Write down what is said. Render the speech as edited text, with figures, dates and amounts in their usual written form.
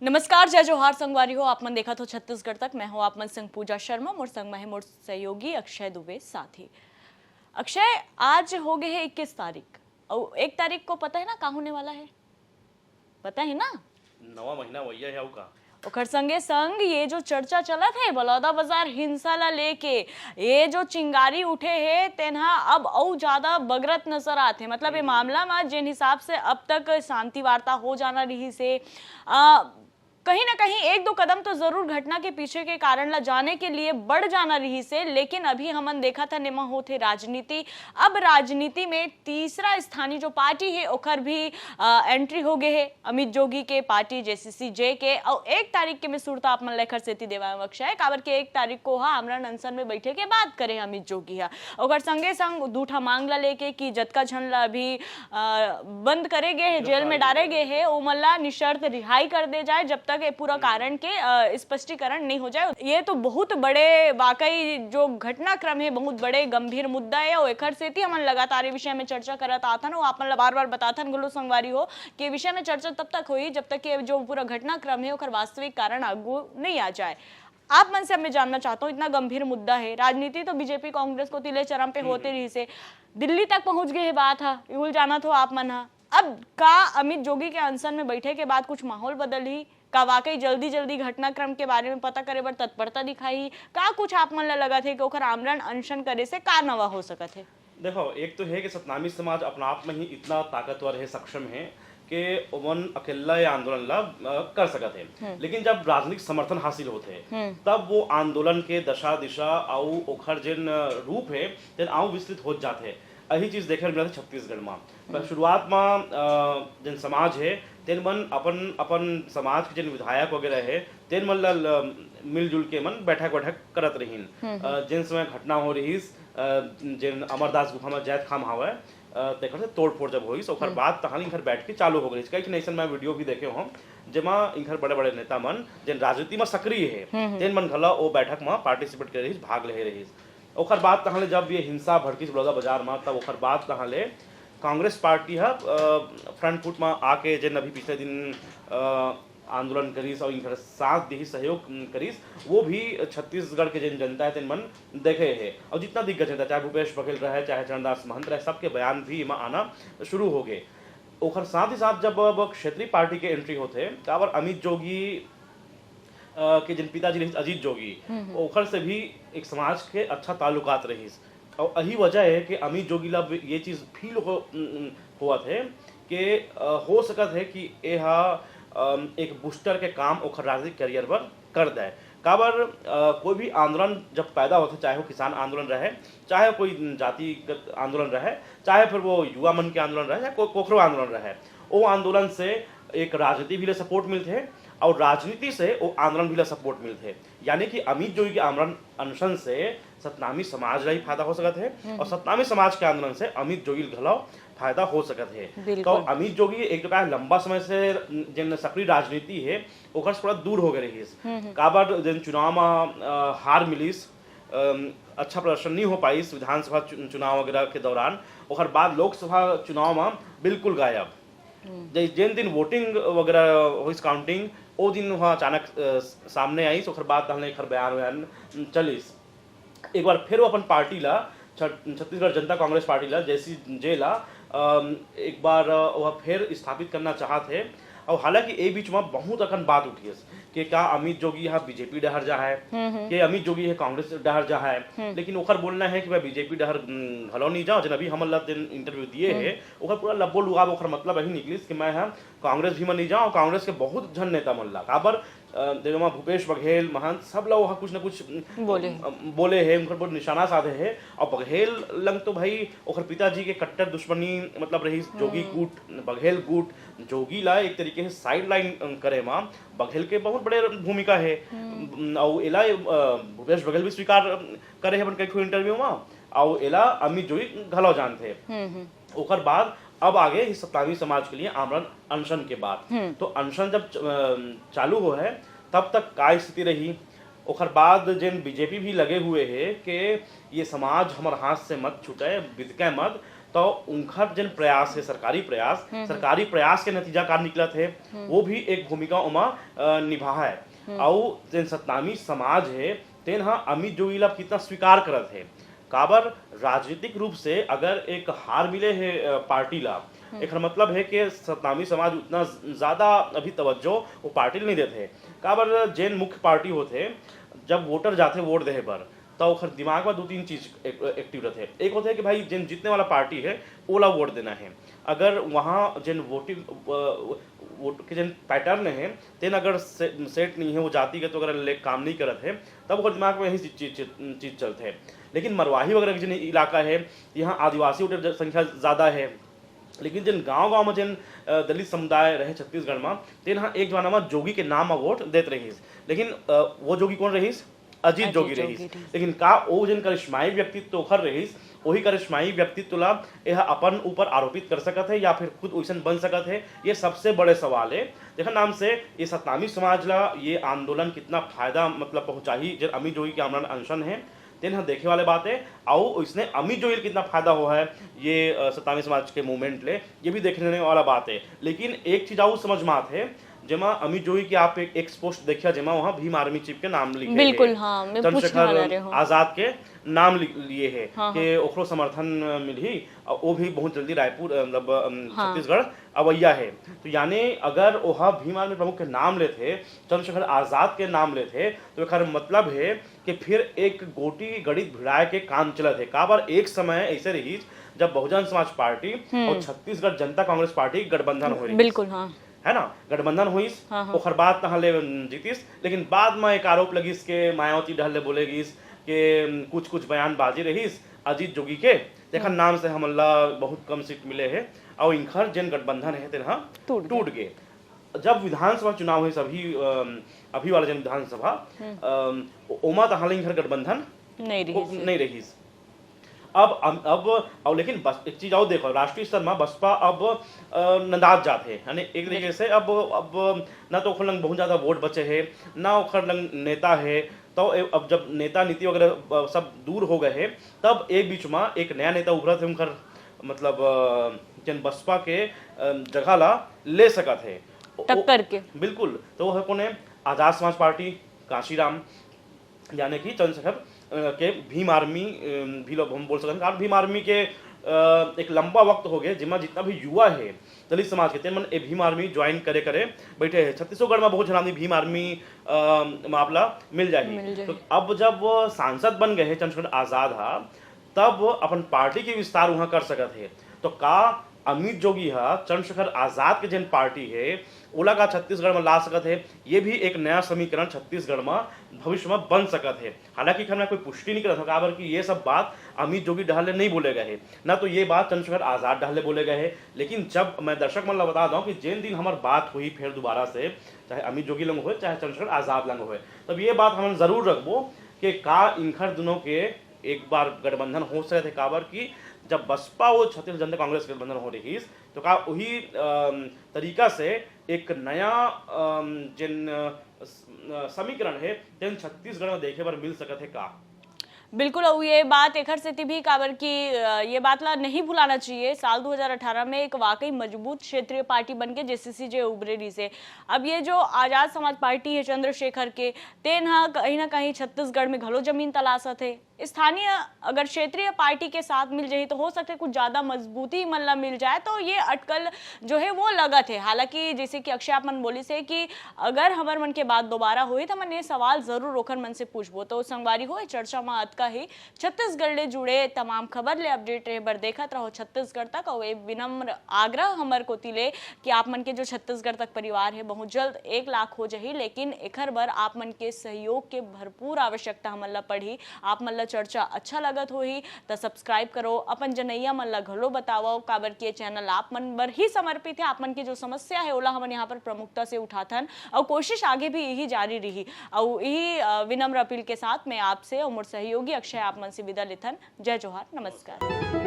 नमस्कार, जय जोहार संगवारी हो। आप मन देखा तो छत्तीसगढ़ तक। मैं हूँ आप मन संग पूजा शर्मा, मोर संग में है मोर सहयोगी अक्षय दुबे साथी। अक्षय, आज हो गए है 21 तारीख और 1 तारीख को पता है ना का होने वाला है? पता है ना? नवा महीना वैया है का ओखर संगे संग ये जो चर्चा चलत है बलौदाबाजार हिंसा ला लेके, ये जो चिंगारी उठे है तेनहा अब और ज्यादा बगरत नजर आते। मतलब ये मामला में जिन हिसाब से अब तक शांति वार्ता हो जाना रही से कहीं ना कहीं 1-2 कदम तो जरूर घटना के पीछे के कारण ला जाने के लिए बढ़ जाना रही से, लेकिन अभी हमन देखा था निमा होते राजनीति। अब राजनीति में तीसरा स्थानीय जो पार्टी है ओखर भी एंट्री हो गए है, अमित जोगी के पार्टी जेसीसी-जे के। और 1 तारीख के में सुरता आप मन लेखर सेती देवा अक्षय काबर के 1 तारीख को आमरण अनशन में बैठे के बात करे अमित जोगी हा। ओकर संगे संग दूठा मांग ला लेके कि जतका झन ला अभी बंद करे गए है, जेल में डाले गए है, ओ मन ला निशर्त रिहाई कर दे जाए जब तक ये पूरा कारण के स्पष्टीकरण नहीं हो जाए। ये तो बहुत बड़े वाकई जो घटनाक्रम है, बहुत बड़े गंभीर मुद्दा है और एकर सेती हमन लगातार विषय में चर्चा करत आथन। वो आपन ला बार-बार बताथन गुलो संगवारी हो कि विषय में चर्चा तब तक हुई जब तक कि जो पूरा घटनाक्रम है ओकर वास्तविक कारण आगू नहीं आ जाए। आप मन से अब मैं जानना चाहता हूँ, इतना गंभीर मुद्दा है, राजनीति तो बीजेपी कांग्रेस को तिले चरम पे होते रही से दिल्ली तक पहुंच गए है बात हा, उल जाना तो आप मन हा। अब का अमित जोगी के अनशन में बैठे के बाद कुछ माहौल बदल ही का वाकई जल्दी जल्दी घटनाक्रम के बारे में पता करे बर तत्परता दिखाई का कुछ आप मन ला लगा थे कि ओकर आमरण अनशन करे से का नवा हो सकत है? देखो, एक तो है कि सतनामी समाज अपना आप में ही इतना ताकतवर है, सक्षम है कि ओमन अकेला ये आंदोलन ला कर सकत है। लेकिन जब राजनीतिक समर्थन हासिल होते तब वो आंदोलन के दशा दिशा आउ ओखर जिन रूप है जिन आउ विस्तृत हो जाते हैं। यही चीज देखे मिला था छत्तीसगढ़ में। शुरुआत में जिन समाज है तेन मन अपन समाज के जिन विधायक वगैरह है तेन मन मिलजुल के मन बैठक करत रहीन। जिन समय घटना हो रही जिन अमरदास गुफा में जैत खाम हवे तेकर से तोड़ फोड़ जब होइस ओकर बाद तहां इनकर बैठ के चालू हो गई। कई नैसन में वीडियो भी देखे हम जेमा इनकर बड़े बड़े नेता मन जिन राजनीति में सक्रिय है तेन मन घला ओ बैठक में पार्टिसिपेट करे रही, भाग ले रही। ओकर बाद तहां जब ये हिंसा भड़किस बलौदाबाजार में तब ओकर बाद तहां कांग्रेस पार्टी है फ्रंट फुट में आके जिन अभी पिछले दिन आंदोलन करीस और इनकर साथ दी सहयोग करीस, वो भी छत्तीसगढ़ के जिन जनता है तिन मन देखे है। और जितना दिग्गज जनता चाहे भूपेश बघेल रहे चाहे चरणदास महंत रहे सबके बयान भी इमा आना शुरू हो गए। ओकर साथ ही साथ जब क्षेत्रीय पार्टी के एंट्री होते तब अमित जोगी के जिन पिताजी रही अजीत जोगी ओखर से भी एक समाज के अच्छा ताल्लुकात रही। और यही वजह है कि अमित जोगी ला ये चीज़ फील हुआ थे कि हो सकत है कि यह एक बूस्टर के काम ओखर राजनीतिक करियर पर कर दे। काबर कोई भी आंदोलन जब पैदा होता, चाहे वो किसान आंदोलन रहे, चाहे कोई जातिगत आंदोलन रहे, चाहे फिर वो युवा मन के आंदोलन रहे, चाहे कोखरो आंदोलन रहे, वो आंदोलन से एक राजनीति भी ले सपोर्ट मिलते और राजनीति से वो आंदोलन भी ले सपोर्ट मिलते। यानी कि अमित जोगी के आमरण अनशन से सतनामी समाज ला ही फायदा हो सकत है और सतनामी समाज के आंदोलन से अमित जोगी घलाव फायदा हो सकत है। तो अमित जोगी एक लंबा समय से जिन सक्रिय राजनीति है ओकर से थोड़ा दूर हो गए रही। काबर जिन चुनाव में हार मिलीस, अच्छा प्रदर्शन नहीं हो पाई विधानसभा चुनाव वगैरह के दौरान, और बाद लोकसभा चुनाव में बिल्कुल गायब। जिन दिन वोटिंग वगैरह हुई काउंटिंग वो दिन वहाँ अचानक सामने आई, ओकर बाद हर बयान चलीस। एक बार फिर वो अपन पार्टी ला छत्तीसगढ़ जनता कांग्रेस पार्टी ला जेसीसी-जे ला एक बार वह फिर स्थापित करना चाहते हैं। और हालांकि ए बीच में बहुत अखन बात उठी है कि क्या अमित जोगी यहाँ बीजेपी डहर जा है कि अमित जोगी है कांग्रेस डहर जा है। लेकिन ओकर बोलना है कि मैं बीजेपी डहर घलो नहीं जाऊँ। जन अभी हम इंटरव्यू दिए है ओकर पूरा लब्बो लुआब ओकर मतलब यही निकलिस कि मैं कांग्रेस भी में नहीं जाऊँ। कांग्रेस के बहुत झन नेता मन ला काबर देवमा भूपेश बघेल महंत सब लोग वहाँ कुछ न कुछ बोले है, उनकर बहुत निशाना साधे है। और बघेल लंग तो भाई ओकर पिताजी के कट्टर दुश्मनी मतलब रही जोगी गुट बघेल गुट, जोगी ला एक तरीके से साइड लाइन करे मां बघेल के बहुत बड़े भूमिका है। और एला भूपेश बघेल भी स्वीकार करे है कई इंटरव्यू में, और एला अमित जोगी घलो जानते। ओकर बाद अब आगे इस सतनामी समाज के लिए आमरण अनशन के बाद तो अनशन जब चालू हो है तब तक का स्थिति रही। ओकर बाद जिन बीजेपी भी लगे हुए है कि ये समाज हमारे हाथ से मत छूटे, बिदके मत, तो उनका जन प्रयास है सरकारी प्रयास के नतीजा का निकलत है, वो भी एक भूमिका उमा निभा है। और जन सतनामी समाज है तेन हाँ अमित जोगी ला कितना स्वीकार करत है, काबर राजनीतिक रूप से अगर एक हार मिले है पार्टी ला, एक मतलब है कि सतनामी समाज उतना ज्यादा अभी तवज्जो वो पार्टी नहीं देते, काबर जैन मुख्य पार्टी होते जब वोटर जाते वोट दे पर तो ओखर दिमाग में दो तीन चीज एक्टिव रहते हैं। एक होता है कि भाई जिन जीतने वाला पार्टी है ओला वोट देना है, अगर वहाँ जिन वोटिंग वोट के जिन पैटर्न है तेन अगर सेट नहीं है, वो जातिगत तो अगर काम नहीं करत है तब ओकर दिमाग में यही चीज चलते है। लेकिन मरवाही वगैरह के जिन इलाका है यहाँ आदिवासी वोटर संख्या ज़्यादा है, लेकिन जिन गांव में जिन दलित समुदाय रहे छत्तीसगढ़ में तेन हाँ एक जमाना में जोगी के नाम में वोट देते रहीस, लेकिन वो जोगी कौन रहीस? अजीत जोगी रहीस। लेकिन का वो जिन करिश्माई व्यक्तित्व ओखर रहीस वही करिश्माई व्यक्तित्व ला यह अपन ऊपर आरोपित कर सकत है या फिर खुद वैसन बन सकत है, ये सबसे बड़े सवाल है। देखा नाम से ये सतनामी समाज ला ये आंदोलन कितना फायदा मतलब पहुंचाही जब अमित जोगी के आमरण अनशन है तेन देखे वाले बात है। और इसने अमित जोगी कितना फायदा हुआ है ये सतनामी समाज के मूवमेंट ले, ये भी देखने वाला बात है। लेकिन एक चीज आऊ समझ में आते है जमा अमित जोगी की आप एक पोस्ट देखिया जमा वहाँ भीम आर्मी चीफ के नाम लिखे बिल्कुल हाँ, मैं चंद्रशेखर आजाद के नाम लिए है कि ओकरो समर्थन मिली, वो भी बहुत जल्दी रायपुर मतलब छत्तीसगढ़ अवैया है। तो यानी अगर वह भीम आर्मी प्रमुख के नाम लेते चंद्रशेखर आजाद के नाम लेते तो एक मतलब है कि फिर एक गोटी गणित भिड़ाए के काम चलत है। काबर एक समय ऐसे रही जब बहुजन समाज पार्टी और छत्तीसगढ़ जनता कांग्रेस पार्टी गठबंधन हो रही, बिल्कुल हाँ है ना, गठबंधन हुई ओखर बाद तहले जीतीस, लेकिन बाद में एक आरोप लगी के मायावती ढहले बोलेगिस के कुछ बयानबाजी रहीस अजीत जोगी के देखा नाम से हमला बहुत कम सीट मिले है और इनखर जन गठबंधन है तेना टूट गए। जब विधानसभा चुनाव हुई सभी अभी वाला जन विधानसभा ओमा तहाले इनखर गठबंधन नहीं रही। अब लेकिन बस एक चीज और देखो, राष्ट्रीय स्तर में बसपा अब नंदाज जाते हैं, यानी एक तरीके से अब ना तो ओखर लंग बहुत ज्यादा वोट बचे हैं ना ओखर लंग नेता है, तो अब जब नेता नीति वगैरह सब दूर हो गए हैं तब एक बीच में एक नया नेता उभरा थे उनकर मतलब जन बसपा के जगह ला ले सकत है टक्कर के। बिल्कुल, तो वह कौन है? आजाद समाज पार्टी काशीराम यानी कि चंद्रशेखर के भीम आर्मी भी लोग हम बोल सकते हैं, कारण भीम आर्मी के एक लंबा वक्त हो गया जिसमें जितना भी युवा है दलित समाज के तेमन ए भीम आर्मी ज्वाइन करे बैठे हैं। छत्तीसगढ़ में बहुत जनानी भीम आर्मी मामला मिल जाएगी। तो अब जब सांसद बन गए हैं चंद्रशेखर आजाद तब अपन पार्टी के विस्तार वहां कर सकते हैं। तो का अमित जोगी चंद्रशेखर आजाद के जन पार्टी है ओला का छत्तीसगढ़ में ला सकत है, ये भी एक नया समीकरण छत्तीसगढ़ में भविष्य में बन सकत है। हालांकि खैर मैं कोई पुष्टि नहीं कर सकता कि ये सब बात अमित जोगी ढहले नहीं बोले गए हैं, ना तो ये बात चंद्रशेखर आजाद ढहले बोले गए हैं। लेकिन जब मैं दर्शक मन बता दूं कि जिन दिन हमारी बात हुई फिर दोबारा से, चाहे अमित जोगी लंग हो चाहे चंद्रशेखर आजाद लंग हो, तब ये बात हम जरूर रखबो कि का इनखर दोनों के एक बार गठबंधन हो सकते थे। काबर की जब बसपा वो छत्तीसगढ़ जनता कांग्रेस गठबंधन हो रही तो का वही तरीका से एक नया जिन समीकरण है जिन छत्तीसगढ़ में देखे पर मिल सकते है का। बिल्कुल, और ये बात एखर से भी काबर की ये बात ला नहीं भुलाना चाहिए। साल 2018 में एक वाकई मजबूत क्षेत्रीय पार्टी बन के जेसीसी जे उभरे रही से। अब ये जो आजाद समाज पार्टी है चंद्रशेखर के तेन कहीं ना कहीं छत्तीसगढ़ में घलो जमीन तलाशत है। स्थानीय अगर क्षेत्रीय पार्टी के साथ मिल जाए तो हो सकता है कुछ ज्यादा मजबूती मल्ला मिल जाए, तो ये अटकल जो है वो लगत है। हालांकि जैसे कि अक्षय आप मन बोली से कि अगर हमार मन के बात दोबारा हुई तो मन ये सवाल जरूर ओखर मन से पूछबो। तो संगवारी हो चर्चा में अतका ही छत्तीसगढ़ ले जुड़े तमाम खबर ले अपडेट रहे बर देखत रहो छत्तीसगढ़ तक। और विनम्र आग्रह हमर कोती ले कि आप मन के जो छत्तीसगढ़ तक परिवार है बहुत जल्द 1 लाख हो जाही, लेकिन एखर बर आप मन के सहयोग के भरपूर आवश्यकता हमन ला पड़ी। आप मन चर्चा अच्छा लगत होही तो सब्सक्राइब करो, अपन जनैया मन ला घलो बताओ, काबर के चैनल आप मन बर ही समर्पित है। आप मन की जो समस्या है ओला हमन यहाँ पर प्रमुखता से उठाथन और कोशिश आगे भी यही जारी रही। और यही विनम्र अपील के साथ मैं आपसे और मोर सहयोगी अक्षय आप मन से विदा लेथन। जय जोहार, नमस्कार।